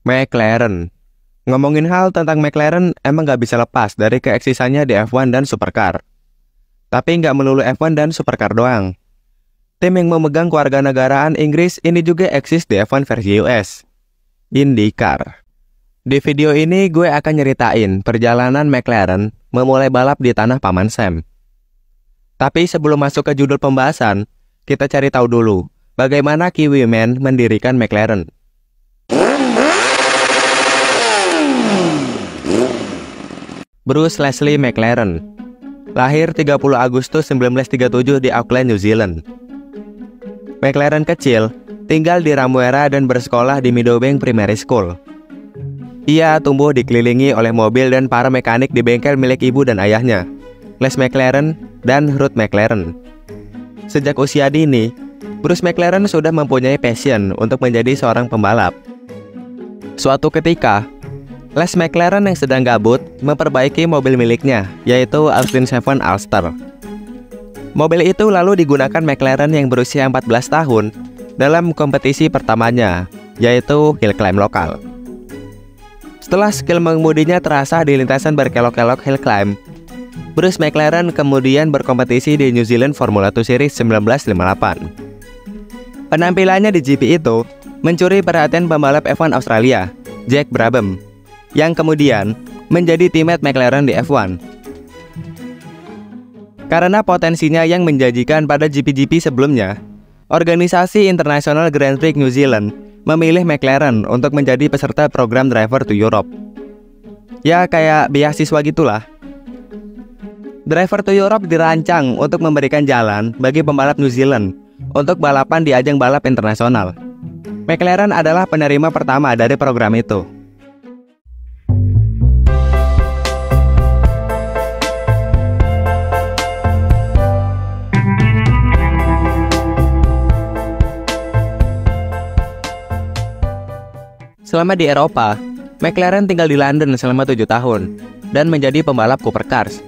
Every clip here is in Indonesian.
McLaren. Ngomongin hal tentang McLaren emang gak bisa lepas dari keeksisannya di F1 dan Supercar. Tapi nggak melulu F1 dan Supercar doang. Tim yang memegang kewarganegaraan Inggris ini juga eksis di F1 versi US, IndyCar. Di video ini gue akan nyeritain perjalanan McLaren memulai balap di tanah Paman Sam. Tapi sebelum masuk ke judul pembahasan, kita cari tahu dulu bagaimana Kiwi Man mendirikan McLaren. Bruce Leslie McLaren lahir 30 Agustus 1937 di Auckland, New Zealand. McLaren kecil tinggal di Ramuera dan bersekolah di Meadowbank Primary School. Ia tumbuh dikelilingi oleh mobil dan para mekanik di bengkel milik ibu dan ayahnya, Les McLaren dan Ruth McLaren. Sejak usia dini, Bruce McLaren sudah mempunyai passion untuk menjadi seorang pembalap. Suatu ketika, Les McLaren yang sedang gabut memperbaiki mobil miliknya, yaitu Austin 7 Ulster. Mobil itu lalu digunakan McLaren yang berusia 14 tahun dalam kompetisi pertamanya, yaitu hill climb lokal. Setelah skill mengemudinya terasa di lintasan berkelok-kelok hill climb, Bruce McLaren kemudian berkompetisi di New Zealand Formula 2 Series 1958. Penampilannya di GP itu mencuri perhatian pembalap F1 Australia, Jack Brabham, yang kemudian menjadi teammate McLaren di F1. Karena potensinya yang menjanjikan pada GP-GP sebelumnya, organisasi International Grand Prix New Zealand memilih McLaren untuk menjadi peserta program Driver to Europe. Ya kayak beasiswa gitulah. Driver to Europe dirancang untuk memberikan jalan bagi pembalap New Zealand untuk balapan di ajang balap internasional. McLaren adalah penerima pertama dari program itu. Selama di Eropa, McLaren tinggal di London selama 7 tahun dan menjadi pembalap Supercars.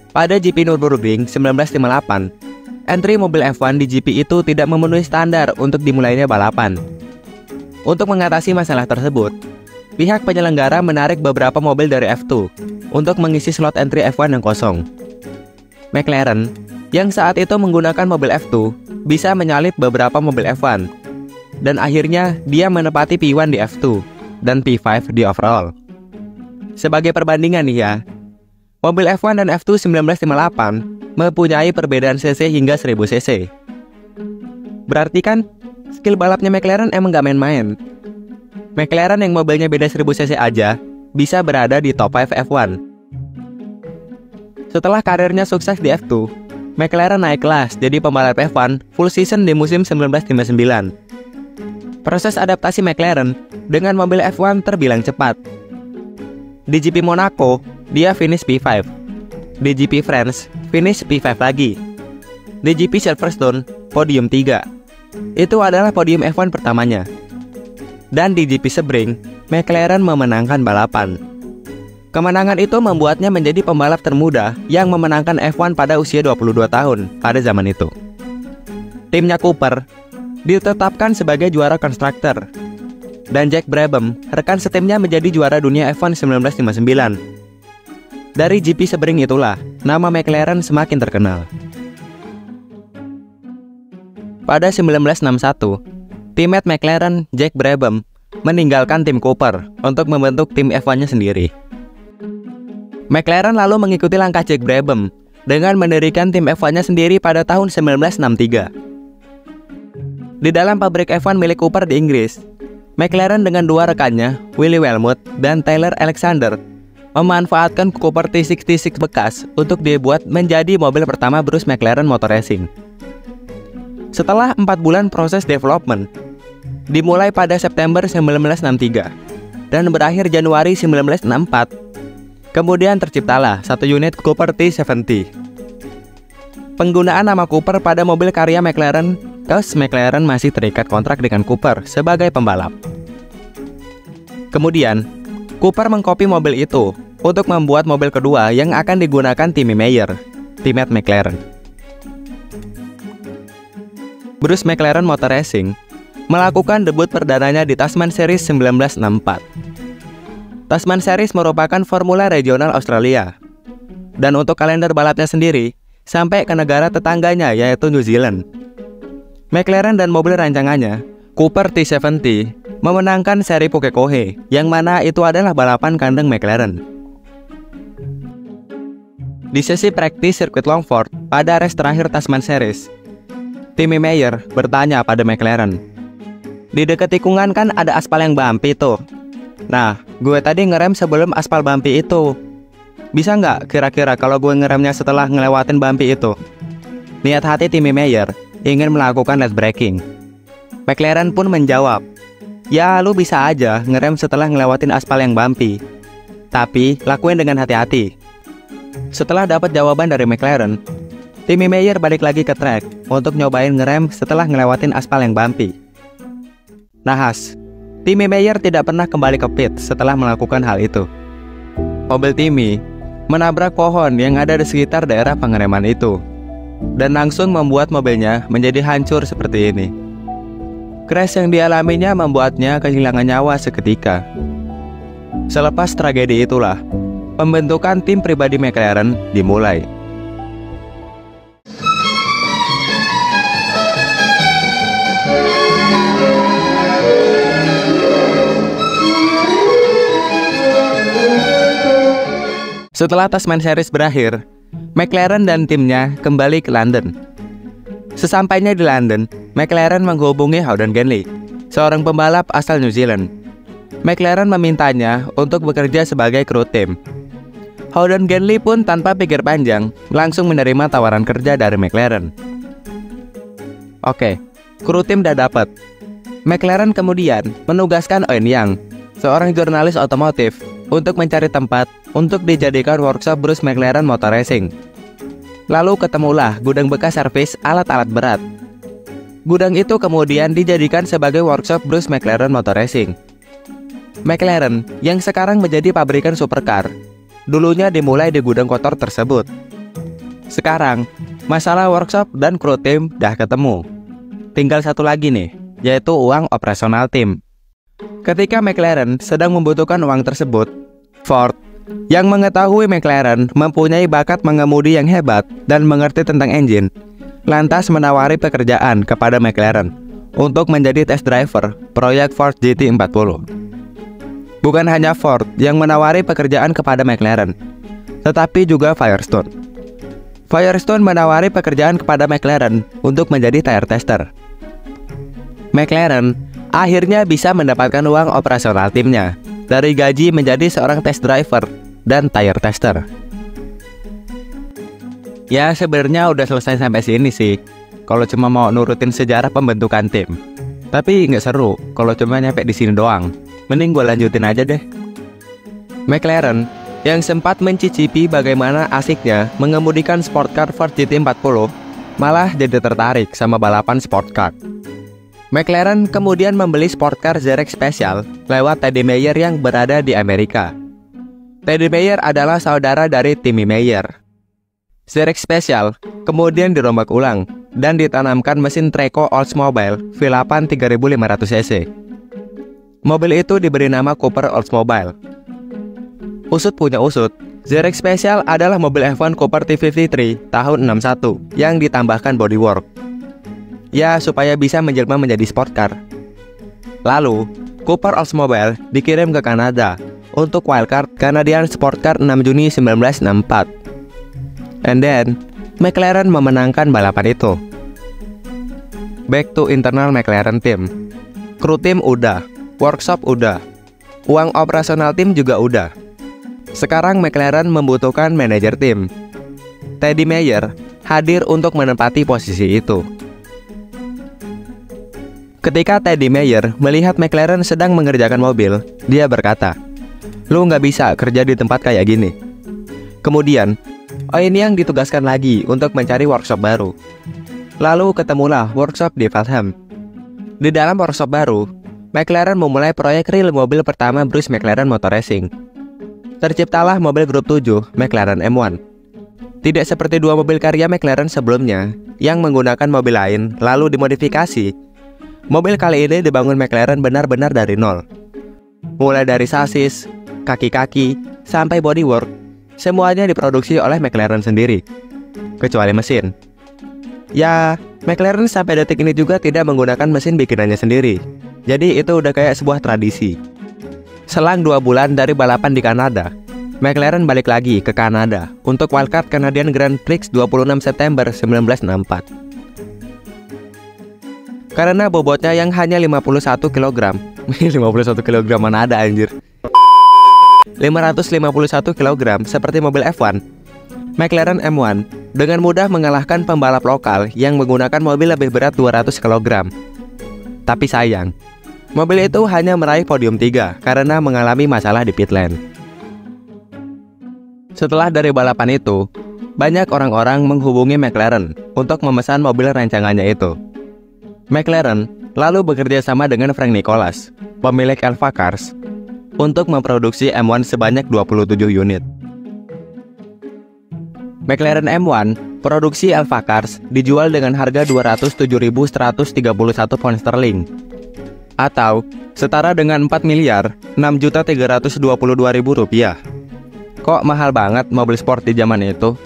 Pada GP Nürburgring 1958, entry mobil F1 di GP itu tidak memenuhi standar untuk dimulainya balapan. Untuk mengatasi masalah tersebut, pihak penyelenggara menarik beberapa mobil dari F2 untuk mengisi slot entry F1 yang kosong. McLaren, yang saat itu menggunakan mobil F2, bisa menyalip beberapa mobil F1. Dan akhirnya dia menepati P1 di F2 dan P5 di overall. Sebagai perbandingan nih ya, mobil F1 dan F2 1958 mempunyai perbedaan cc hingga 1000 cc. Berarti kan skill balapnya McLaren emang gak main-main. McLaren yang mobilnya beda 1000 cc aja bisa berada di top 5 F1. Setelah karirnya sukses di F2, McLaren naik kelas jadi pembalap F1 full season di musim 1959. Proses adaptasi McLaren dengan mobil F1 terbilang cepat. Di GP Monaco, dia finish P5. Di GP France, finish P5 lagi. Di GP Silverstone, podium 3. Itu adalah podium F1 pertamanya. Dan di GP Sebring, McLaren memenangkan balapan. Kemenangan itu membuatnya menjadi pembalap termuda yang memenangkan F1 pada usia 22 tahun pada zaman itu. Timnya Cooper ditetapkan sebagai juara konstruktor, dan Jack Brabham, rekan setimnya, menjadi juara dunia F1 1959. Dari GP Sebring itulah nama McLaren semakin terkenal. Pada 1961, teammate McLaren, Jack Brabham, meninggalkan tim Cooper untuk membentuk tim F1-nya sendiri. McLaren lalu mengikuti langkah Jack Brabham dengan mendirikan tim F1-nya sendiri pada tahun 1963. Di dalam pabrik F1 milik Cooper di Inggris, McLaren dengan dua rekannya, Willie Wellmuth dan Tyler Alexander, memanfaatkan Cooper T66 bekas untuk dibuat menjadi mobil pertama Bruce McLaren Motor Racing. Setelah 4 bulan proses development, dimulai pada September 1963 dan berakhir Januari 1964, kemudian terciptalah satu unit Cooper T70. Penggunaan nama Cooper pada mobil karya McLaren, thus McLaren masih terikat kontrak dengan Cooper sebagai pembalap. Kemudian, Cooper mengkopi mobil itu untuk membuat mobil kedua yang akan digunakan Timmy Meyer, teammate McLaren. Bruce McLaren Motor Racing melakukan debut perdananya di Tasman Series 1964. Tasman Series merupakan formula regional Australia. Dan untuk kalender balapnya sendiri, sampai ke negara tetangganya yaitu New Zealand. McLaren dan mobil rancangannya, Cooper T70, memenangkan seri Pukekohe, yang mana itu adalah balapan kandang McLaren. Di sesi praktis sirkuit Longford pada race terakhir Tasman Series, Timmy Meyer bertanya pada McLaren, "Di dekat tikungan kan ada aspal yang bumpy tuh. Nah, gue tadi ngerem sebelum aspal bumpy itu. Bisa nggak kira-kira kalau gue ngeremnya setelah ngelewatin bumpy itu?" Niat hati Timmy Meyer ingin melakukan late braking. McLaren pun menjawab, "Ya, lu bisa aja ngerem setelah ngelewatin aspal yang bumpy. Tapi, lakuin dengan hati-hati." Setelah dapat jawaban dari McLaren, Timmy Meyer balik lagi ke track untuk nyobain ngerem setelah ngelewatin aspal yang bumpy. Nahas, Timmy Meyer tidak pernah kembali ke pit setelah melakukan hal itu. Mobil Timmy menabrak pohon yang ada di sekitar daerah pengereman itu, dan langsung membuat mobilnya menjadi hancur seperti ini. Crash yang dialaminya membuatnya kehilangan nyawa seketika. Selepas tragedi itulah, pembentukan tim pribadi McLaren dimulai. Setelah Tasman Series berakhir, McLaren dan timnya kembali ke London. Sesampainya di London, McLaren menghubungi Howden Ganley, seorang pembalap asal New Zealand. McLaren memintanya untuk bekerja sebagai kru tim. Howden Ganley pun tanpa pikir panjang langsung menerima tawaran kerja dari McLaren. Oke, kru tim udah dapat. McLaren kemudian menugaskan Owen Young, seorang jurnalis otomotif, untuk mencari tempat untuk dijadikan workshop Bruce McLaren Motor Racing. Lalu ketemulah gudang bekas servis alat-alat berat. Gudang itu kemudian dijadikan sebagai workshop Bruce McLaren Motor Racing. McLaren yang sekarang menjadi pabrikan supercar, dulunya dimulai di gudang kotor tersebut. Sekarang, masalah workshop dan kru tim dah ketemu. Tinggal satu lagi nih, yaitu uang operasional tim. Ketika McLaren sedang membutuhkan uang tersebut, Ford, yang mengetahui McLaren mempunyai bakat mengemudi yang hebat dan mengerti tentang engine, lantas menawari pekerjaan kepada McLaren untuk menjadi test driver proyek Ford GT40. Bukan hanya Ford yang menawari pekerjaan kepada McLaren, tetapi juga Firestone. Firestone menawari pekerjaan kepada McLaren untuk menjadi tire tester. McLaren akhirnya bisa mendapatkan uang operasional timnya dari gaji menjadi seorang test driver dan tire tester. Ya, sebenarnya udah selesai sampai sini sih, kalau cuma mau nurutin sejarah pembentukan tim. Tapi nggak seru kalau cuma nyampe di sini doang. Mending gue lanjutin aja deh. McLaren yang sempat mencicipi bagaimana asiknya mengemudikan sport car Ford GT40 malah jadi tertarik sama balapan sport car. McLaren kemudian membeli sport car ZRX Special lewat Teddy Meyer yang berada di Amerika. Teddy Meyer adalah saudara dari Timmy Meyer. ZRX Special kemudian dirombak ulang dan ditanamkan mesin Treco Oldsmobile V8 3500 cc. Mobil itu diberi nama Cooper Oldsmobile. Usut punya usut, ZRX Special adalah mobil F1 Cooper T53 tahun 61 yang ditambahkan bodywork. Ya, supaya bisa menjelma menjadi sport car. Lalu, Cooper Oldsmobile dikirim ke Kanada untuk wildcard Canadian Sport Car 6 Juni 1964. And then, McLaren memenangkan balapan itu. Back to internal McLaren team. Kru tim udah, workshop udah, uang operasional tim juga udah. Sekarang McLaren membutuhkan manajer tim. Teddy Meyer hadir untuk menempati posisi itu. Ketika Teddy Meyer melihat McLaren sedang mengerjakan mobil, dia berkata, "Lu nggak bisa kerja di tempat kayak gini." Kemudian, Owen Young ditugaskan lagi untuk mencari workshop baru. Lalu ketemulah workshop di Feltham. Di dalam workshop baru, McLaren memulai proyek real mobil pertama Bruce McLaren Motor Racing. Terciptalah mobil grup 7 McLaren M1. Tidak seperti dua mobil karya McLaren sebelumnya yang menggunakan mobil lain lalu dimodifikasi. Mobil kali ini dibangun McLaren benar-benar dari nol. Mulai dari sasis, kaki-kaki, sampai bodywork, semuanya diproduksi oleh McLaren sendiri, kecuali mesin. Ya, McLaren sampai detik ini juga tidak menggunakan mesin bikinannya sendiri. Jadi itu udah kayak sebuah tradisi. Selang 2 bulan dari balapan di Kanada, McLaren balik lagi ke Kanada untuk wildcard Canadian Grand Prix 26 September 1964. Karena bobotnya yang hanya 51 kg 51 kg mana ada anjir, 551 kg seperti mobil F1, McLaren M1 dengan mudah mengalahkan pembalap lokal yang menggunakan mobil lebih berat 200 kg. Tapi sayang, mobil itu hanya meraih podium 3 karena mengalami masalah di pit lane. Setelah dari balapan itu, banyak orang-orang menghubungi McLaren untuk memesan mobil rancangannya itu. McLaren lalu bekerja sama dengan Frank Nicholas, pemilik Alfa Cars, untuk memproduksi M1 sebanyak 27 unit. McLaren M1 produksi Alfa Cars dijual dengan harga 207.131 pound sterling atau setara dengan 4.006.322.000 rupiah. Kok mahal banget mobil sport di zaman itu?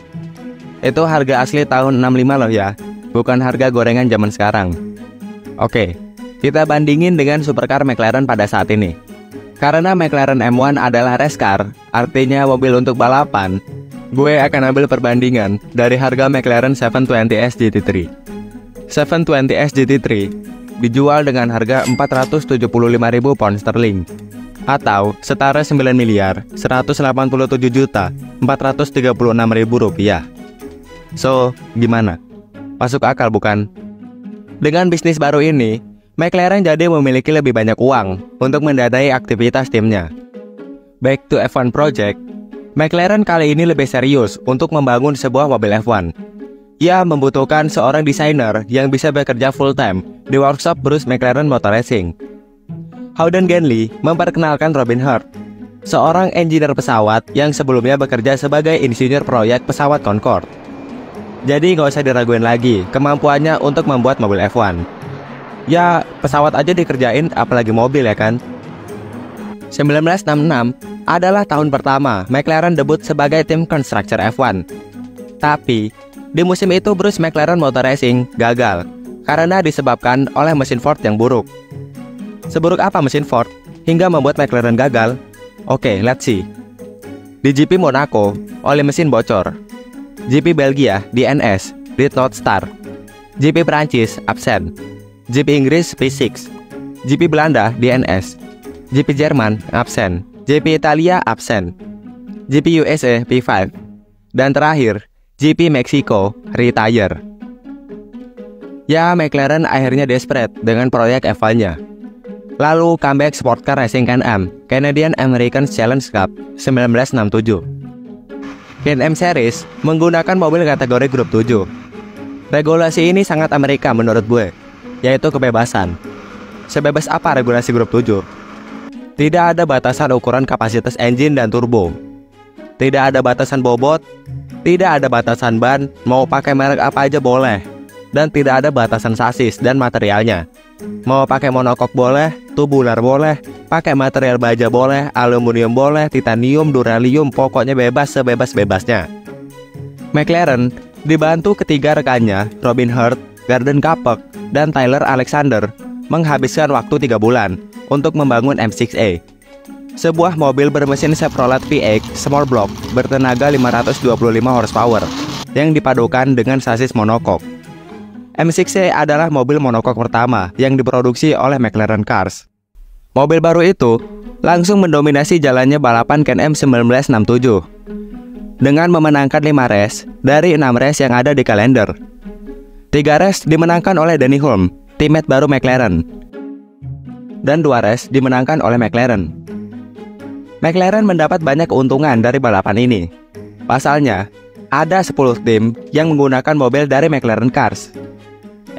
Itu harga asli tahun 65 loh ya, bukan harga gorengan zaman sekarang. Oke, kita bandingin dengan supercar McLaren pada saat ini. Karena McLaren M1 adalah race car, artinya mobil untuk balapan, gue akan ambil perbandingan dari harga McLaren 720S GT3. 720S GT3 dijual dengan harga 475.000 pound sterling atau setara 9.187.436.000 rupiah. So, gimana? Masuk akal bukan? Dengan bisnis baru ini, McLaren jadi memiliki lebih banyak uang untuk mendanai aktivitas timnya. Back to F1 project, McLaren kali ini lebih serius untuk membangun sebuah mobil F1. Ia membutuhkan seorang desainer yang bisa bekerja full-time di workshop Bruce McLaren Motor Racing. Howden Ganley memperkenalkan Robin Hurt, seorang engineer pesawat yang sebelumnya bekerja sebagai insinyur proyek pesawat Concorde. Jadi nggak usah diraguin lagi kemampuannya untuk membuat mobil F1. Ya, pesawat aja dikerjain, apalagi mobil ya kan? 1966 adalah tahun pertama McLaren debut sebagai tim konstruktor F1. Tapi, di musim itu Bruce McLaren Motor Racing gagal karena disebabkan oleh mesin Ford yang buruk. Seburuk apa mesin Ford hingga membuat McLaren gagal? Oke, let's see. Di GP Monaco, oli mesin bocor. GP Belgia, DNS, did not start. GP Prancis, absen. GP Inggris, P6. GP Belanda, DNS. GP Jerman, absen. GP Italia, absen. GP USA, P5. Dan terakhir, GP Meksiko, retire. Ya, McLaren akhirnya desperate dengan proyek F1-nya. Lalu comeback Sport Car Racing Can-Am, Canadian American Challenge Cup, 1967. Can-Am Series menggunakan mobil kategori grup 7. Regulasi ini sangat Amerika menurut gue, yaitu kebebasan. Sebebas apa regulasi grup 7? Tidak ada batasan ukuran kapasitas engine dan turbo. Tidak ada batasan bobot. Tidak ada batasan ban, mau pakai merek apa aja boleh. Dan tidak ada batasan sasis dan materialnya. Mau pakai monokok boleh, tubular boleh, pakai material baja boleh, aluminium boleh, titanium, duralium, pokoknya bebas sebebas-bebasnya. McLaren dibantu ketiga rekannya, Robin Hurt, Gordon Capek, dan Tyler Alexander, menghabiskan waktu 3 bulan untuk membangun M6A, sebuah mobil bermesin Chevrolet V8 small block bertenaga 525 horsepower yang dipadukan dengan sasis monokok. M6A adalah mobil monokok pertama yang diproduksi oleh McLaren Cars. Mobil baru itu langsung mendominasi jalannya balapan Can-Am 1967 dengan memenangkan 5 race dari 6 race yang ada di kalender. 3 race dimenangkan oleh Denny Hulme, teammate baru McLaren, dan 2 race dimenangkan oleh McLaren. McLaren mendapat banyak keuntungan dari balapan ini. Pasalnya, ada 10 tim yang menggunakan mobil dari McLaren Cars.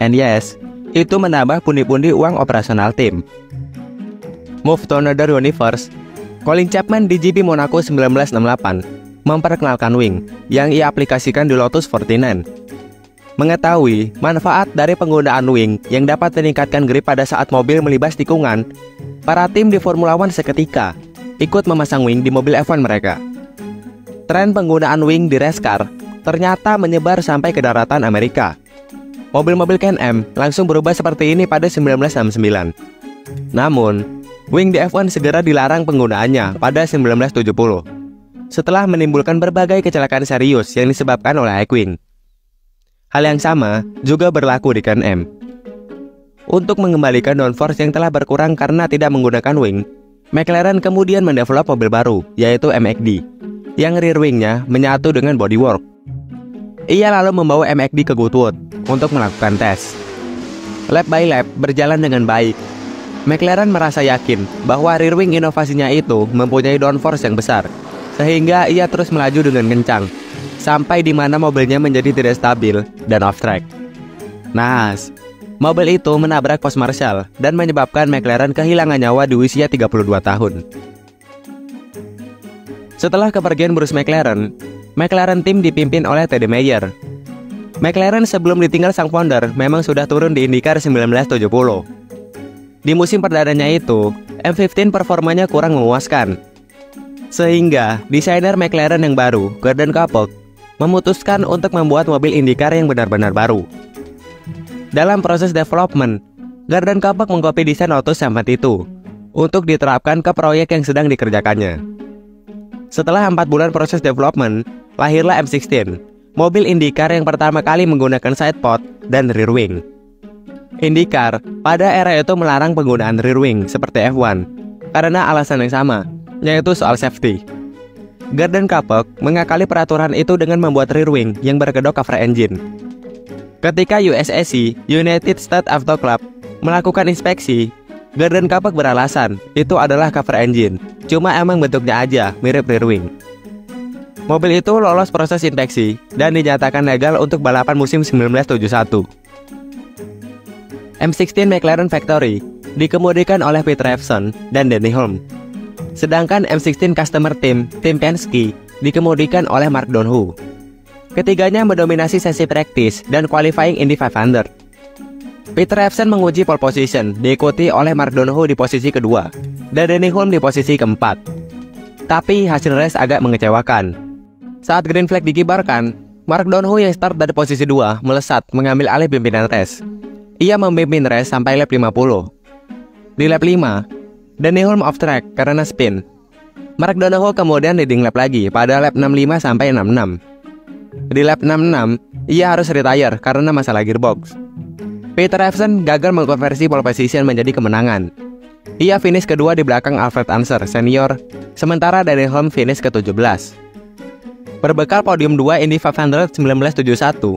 And yes, itu menambah pundi-pundi uang operasional tim. Move to another universe. Colin Chapman di GP Monaco 1968 memperkenalkan wing yang ia aplikasikan di Lotus 49. Mengetahui manfaat dari penggunaan wing yang dapat meningkatkan grip pada saat mobil melibas tikungan, para tim di Formula One seketika ikut memasang wing di mobil F1 mereka. Tren penggunaan wing di race car ternyata menyebar sampai ke daratan Amerika. Mobil-mobil Can-Am langsung berubah seperti ini pada 1969. Namun, wing di F1 segera dilarang penggunaannya pada 1970, setelah menimbulkan berbagai kecelakaan serius yang disebabkan oleh X-Wing. Hal yang sama juga berlaku di Can-Am. Untuk mengembalikan downforce yang telah berkurang karena tidak menggunakan wing, McLaren kemudian mendevelop mobil baru, yaitu MXD, yang rear wingnya menyatu dengan bodywork. Ia lalu membawa MXD ke Goodwood untuk melakukan tes. Lap by lap berjalan dengan baik. McLaren merasa yakin bahwa rear wing inovasinya itu mempunyai downforce yang besar, sehingga ia terus melaju dengan kencang, sampai di mana mobilnya menjadi tidak stabil dan off-track. Naas, mobil itu menabrak pos marshal dan menyebabkan McLaren kehilangan nyawa di usia 32 tahun. Setelah kepergian Bruce McLaren, McLaren Team dipimpin oleh Teddy Mayer. McLaren sebelum ditinggal sang founder memang sudah turun di IndyCar 1970. Di musim perdananya itu, M15 performanya kurang memuaskan, sehingga desainer McLaren yang baru, Gordon Kapok, memutuskan untuk membuat mobil IndyCar yang benar-benar baru. Dalam proses development, Gordon Kapok mengkopi desain Lotus 72 untuk diterapkan ke proyek yang sedang dikerjakannya. Setelah 4 bulan proses development, lahirlah M16, mobil IndyCar yang pertama kali menggunakan sidepod dan rear wing. IndyCar pada era itu melarang penggunaan rear wing seperti F1 karena alasan yang sama, yaitu soal safety. Gordon Kapok mengakali peraturan itu dengan membuat rear wing yang berkedok cover engine. Ketika USAC, United States Auto Club, melakukan inspeksi, Gordon Kapok beralasan itu adalah cover engine, cuma emang bentuknya aja mirip rear wing. Mobil itu lolos proses inspeksi dan dinyatakan legal untuk balapan musim 1971. M16 McLaren Factory dikemudikan oleh Pete Revson dan Denny Hulme. Sedangkan M16 Customer Team, tim Penske, dikemudikan oleh Mark Donohue. Ketiganya mendominasi sesi praktis dan qualifying Indy 500. Pete Revson menguji pole position, diikuti oleh Mark Donohue di posisi kedua, dan Denny Hulme di posisi keempat. Tapi hasil race agak mengecewakan. Saat green flag dikibarkan, Mark Donohue yang start dari posisi 2 melesat mengambil alih pimpinan race. Ia memimpin race sampai lap 50. Di lap 5, Denny Hulme off track karena spin. Mark Donohue kemudian leading lap lagi pada lap 65 sampai 66. Di lap 66, ia harus retire karena masalah gearbox. Pete Revson gagal mengkonversi pole position menjadi kemenangan. Ia finish kedua di belakang Alfred Unser senior, sementara Denny Hulme finish ke-17. Berbekal podium 2 Indy 500 1971,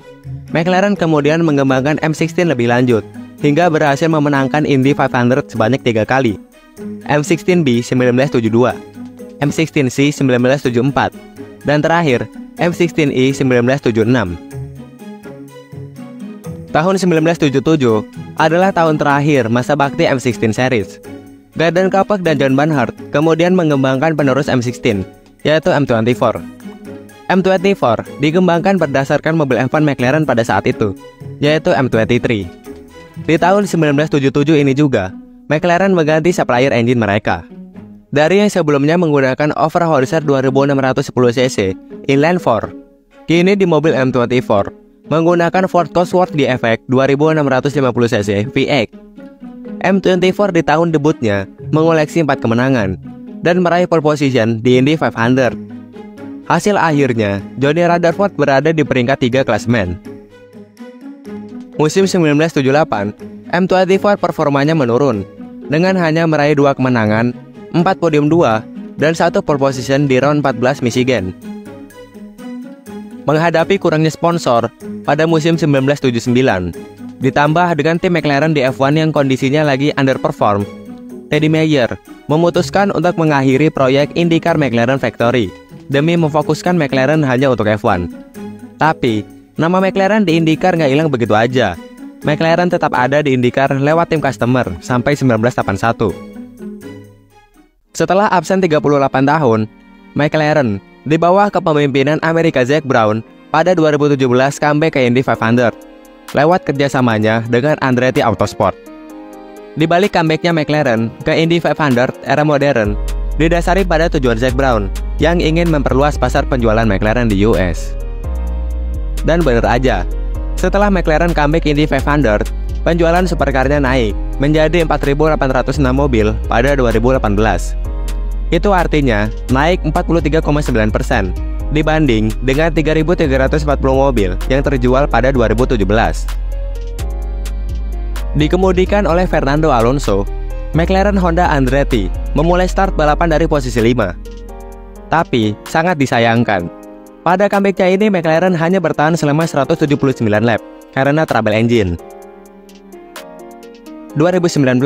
McLaren kemudian mengembangkan M16 lebih lanjut, hingga berhasil memenangkan Indy 500 sebanyak 3 kali. M16B 1972, M16C 1974, dan terakhir M16E 1976. Tahun 1977 adalah tahun terakhir masa bakti M16 series. Gordon Kapok dan John Banhart kemudian mengembangkan penerus M16, yaitu M24. M24 dikembangkan berdasarkan mobil F1 McLaren pada saat itu, yaitu M23. Di tahun 1977 ini juga, McLaren mengganti supplier engine mereka. Dari yang sebelumnya menggunakan Overholser 2610cc inline 4, kini di mobil M24 menggunakan Ford Cosworth D-Effect 2650cc V8. M24 di tahun debutnya mengoleksi 4 kemenangan dan meraih pole position di Indy 500. Hasil akhirnya, Johnny Rutherford berada di peringkat 3 klasemen. Musim 1978, M24 performanya menurun, dengan hanya meraih 2 kemenangan, 4 podium 2, dan 1 pole position di round 14 Michigan. Menghadapi kurangnya sponsor pada musim 1979, ditambah dengan tim McLaren di F1 yang kondisinya lagi underperform, Teddy Mayer memutuskan untuk mengakhiri proyek IndyCar McLaren Factory demi memfokuskan McLaren hanya untuk F1. Tapi, nama McLaren di IndyCar nggak hilang begitu aja. McLaren tetap ada di IndyCar lewat tim customer sampai 1981. Setelah absen 38 tahun, McLaren di bawah kepemimpinan Amerika Zac Brown pada 2017 comeback ke Indy 500 lewat kerjasamanya dengan Andretti Autosport. Di balik comebacknya McLaren ke Indy 500 era modern, didasari pada tujuan Zac Brown yang ingin memperluas pasar penjualan McLaren di US. Dan bener aja, setelah McLaren comeback Indy 500, penjualan supercar-nya naik menjadi 4.806 mobil pada 2018. Itu artinya naik 43,9% dibanding dengan 3.340 mobil yang terjual pada 2017. Dikemudikan oleh Fernando Alonso, McLaren Honda Andretti memulai start balapan dari posisi 5. Tapi, sangat disayangkan, pada comeback-nya ini McLaren hanya bertahan selama 179 lap karena trouble engine. 2019,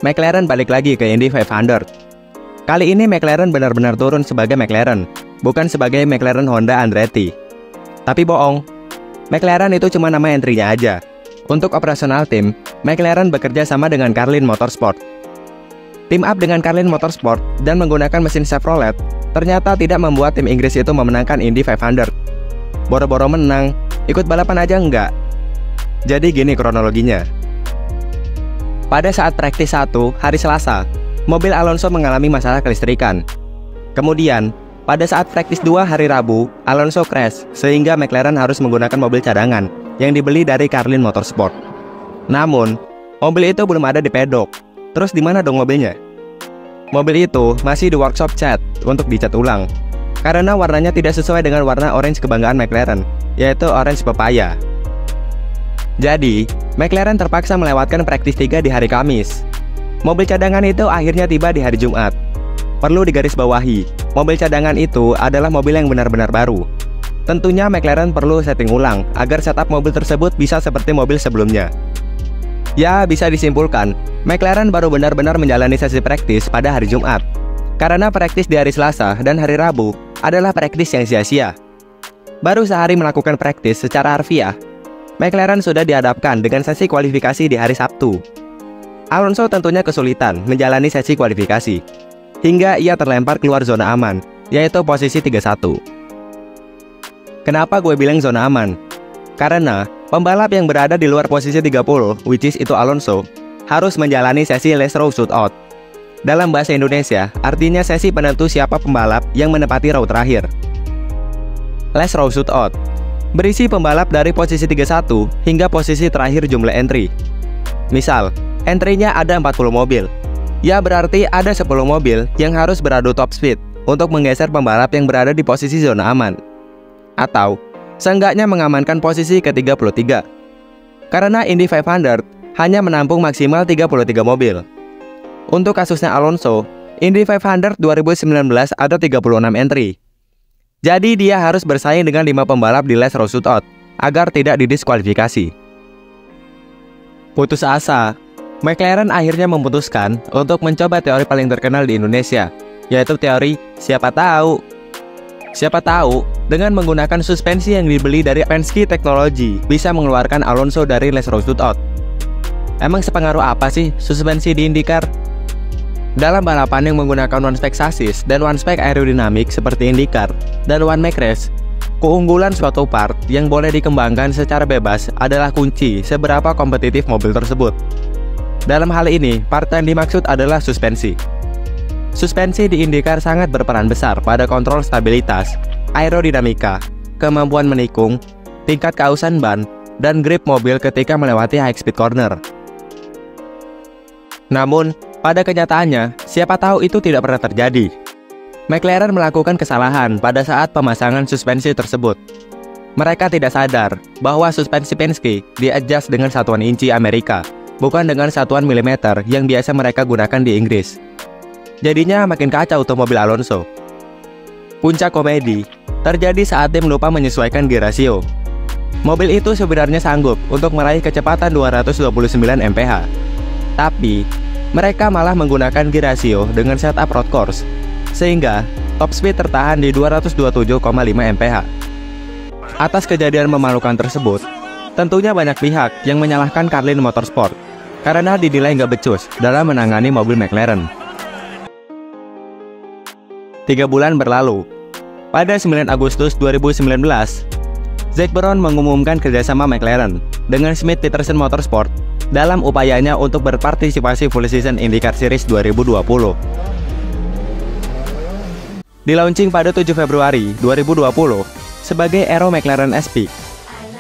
McLaren balik lagi ke Indy 500. Kali ini McLaren benar-benar turun sebagai McLaren, bukan sebagai McLaren Honda Andretti. Tapi bohong, McLaren itu cuma nama entry-nya aja. Untuk operasional tim, McLaren bekerja sama dengan Carlin Motorsport. Team up dengan Carlin Motorsport dan menggunakan mesin Chevrolet ternyata tidak membuat tim Inggris itu memenangkan Indy 500. Boro-boro menang, ikut balapan aja enggak. Jadi gini kronologinya. Pada saat praktis 1 hari Selasa, mobil Alonso mengalami masalah kelistrikan. Kemudian, pada saat praktis 2 hari Rabu, Alonso crash sehingga McLaren harus menggunakan mobil cadangan yang dibeli dari Carlin Motorsport. Namun, mobil itu belum ada di pedok. Terus di mana dong mobilnya? Mobil itu masih di workshop cat untuk dicat ulang karena warnanya tidak sesuai dengan warna orange kebanggaan McLaren, yaitu orange pepaya. Jadi, McLaren terpaksa melewatkan praktis 3 di hari Kamis. Mobil cadangan itu akhirnya tiba di hari Jumat. Perlu digarisbawahi, mobil cadangan itu adalah mobil yang benar-benar baru. Tentunya McLaren perlu setting ulang agar setup mobil tersebut bisa seperti mobil sebelumnya. Ya, bisa disimpulkan, McLaren baru benar-benar menjalani sesi praktis pada hari Jumat. Karena praktis di hari Selasa dan hari Rabu adalah praktis yang sia-sia. Baru sehari melakukan praktis secara harfiah, McLaren sudah dihadapkan dengan sesi kualifikasi di hari Sabtu. Alonso tentunya kesulitan menjalani sesi kualifikasi, hingga ia terlempar keluar zona aman, yaitu posisi 31. Kenapa gue bilang zona aman? Karena pembalap yang berada di luar posisi 30, which is itu Alonso, harus menjalani sesi last row shootout. Dalam bahasa Indonesia, artinya sesi penentu siapa pembalap yang menepati row terakhir. Last row shootout berisi pembalap dari posisi 31 hingga posisi terakhir jumlah entry. Misal, entry-nya ada 40 mobil. Ya berarti ada 10 mobil yang harus beradu top speed untuk menggeser pembalap yang berada di posisi zona aman. Atau seenggaknya mengamankan posisi ke-33. Karena Indy 500 hanya menampung maksimal 33 mobil. Untuk kasusnya Alonso, Indy 500 2019 ada 36 entry. Jadi dia harus bersaing dengan 5 pembalap di last row shootout agar tidak didiskualifikasi. Putus asa, McLaren akhirnya memutuskan untuk mencoba teori paling terkenal di Indonesia, yaitu teori siapa tahu. Siapa tahu, dengan menggunakan suspensi yang dibeli dari Penske Technology bisa mengeluarkan Alonso dari last row shootout. Emang sepengaruh apa sih suspensi di IndyCar? Dalam balapan yang menggunakan one-spec chassis dan one-spec aerodinamik seperti IndyCar dan one-make race, keunggulan suatu part yang boleh dikembangkan secara bebas adalah kunci seberapa kompetitif mobil tersebut. Dalam hal ini, part yang dimaksud adalah suspensi. Suspensi di IndyCar sangat berperan besar pada kontrol stabilitas, aerodinamika, kemampuan menikung, tingkat keausan ban, dan grip mobil ketika melewati high speed corner. Namun, pada kenyataannya, siapa tahu itu tidak pernah terjadi. McLaren melakukan kesalahan pada saat pemasangan suspensi tersebut. Mereka tidak sadar bahwa suspensi Penske di-adjust dengan satuan inci Amerika, bukan dengan satuan milimeter yang biasa mereka gunakan di Inggris. Jadinya makin kacau tuh mobil Alonso. Puncak komedi terjadi saat tim lupa menyesuaikan gear ratio. Mobil itu sebenarnya sanggup untuk meraih kecepatan 229 mph. Tapi, mereka malah menggunakan gear ratio dengan setup road course, sehingga top speed tertahan di 227,5 mph. Atas kejadian memalukan tersebut, tentunya banyak pihak yang menyalahkan Carlin Motorsport karena dinilai nggak becus dalam menangani mobil McLaren. 3 bulan berlalu. Pada 9 Agustus 2019, Zac Brown mengumumkan kerjasama McLaren dengan Smith Peterson Motorsport dalam upayanya untuk berpartisipasi full season IndyCar Series 2020. Dilaunching pada 7 Februari 2020 sebagai Aero McLaren SP,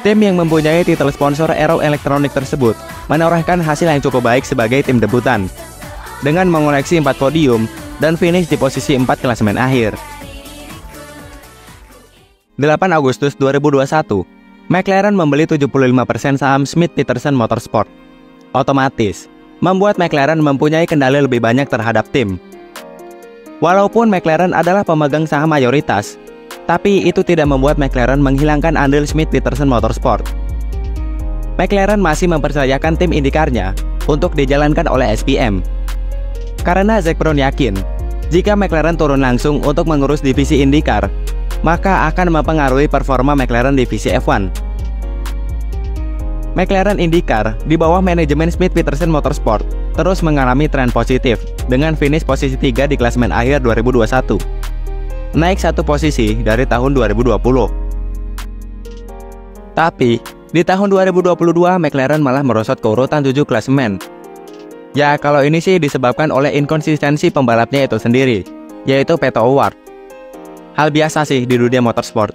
tim yang mempunyai titel sponsor Aero Elektronik tersebut menorehkan hasil yang cukup baik sebagai tim debutan dengan mengoleksi 4 podium dan finish di posisi 4 klasemen akhir. 8 Agustus 2021, McLaren membeli 75% saham Smith Peterson Motorsport. Otomatis, membuat McLaren mempunyai kendali lebih banyak terhadap tim. Walaupun McLaren adalah pemegang saham mayoritas, tapi itu tidak membuat McLaren menghilangkan andil Smith Peterson Motorsport. McLaren masih mempercayakan tim IndyCar-nya untuk dijalankan oleh SPM. Karena Zac Brown yakin, jika McLaren turun langsung untuk mengurus divisi IndyCar, maka akan mempengaruhi performa McLaren divisi F1. McLaren IndyCar di bawah manajemen Smith Peterson Motorsport terus mengalami tren positif dengan finish posisi 3 di klasemen akhir 2021, naik 1 posisi dari tahun 2020. Tapi, di tahun 2022 McLaren malah merosot ke urutan 7 klasemen. Ya, kalau ini sih disebabkan oleh inkonsistensi pembalapnya itu sendiri, yaitu Pato O'Ward. Hal biasa sih di dunia motorsport.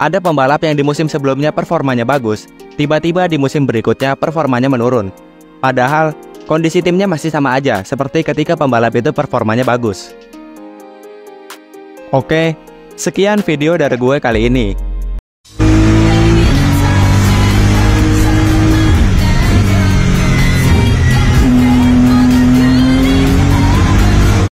Ada pembalap yang di musim sebelumnya performanya bagus, tiba-tiba di musim berikutnya performanya menurun. Padahal, kondisi timnya masih sama aja seperti ketika pembalap itu performanya bagus. Oke, sekian video dari gue kali ini.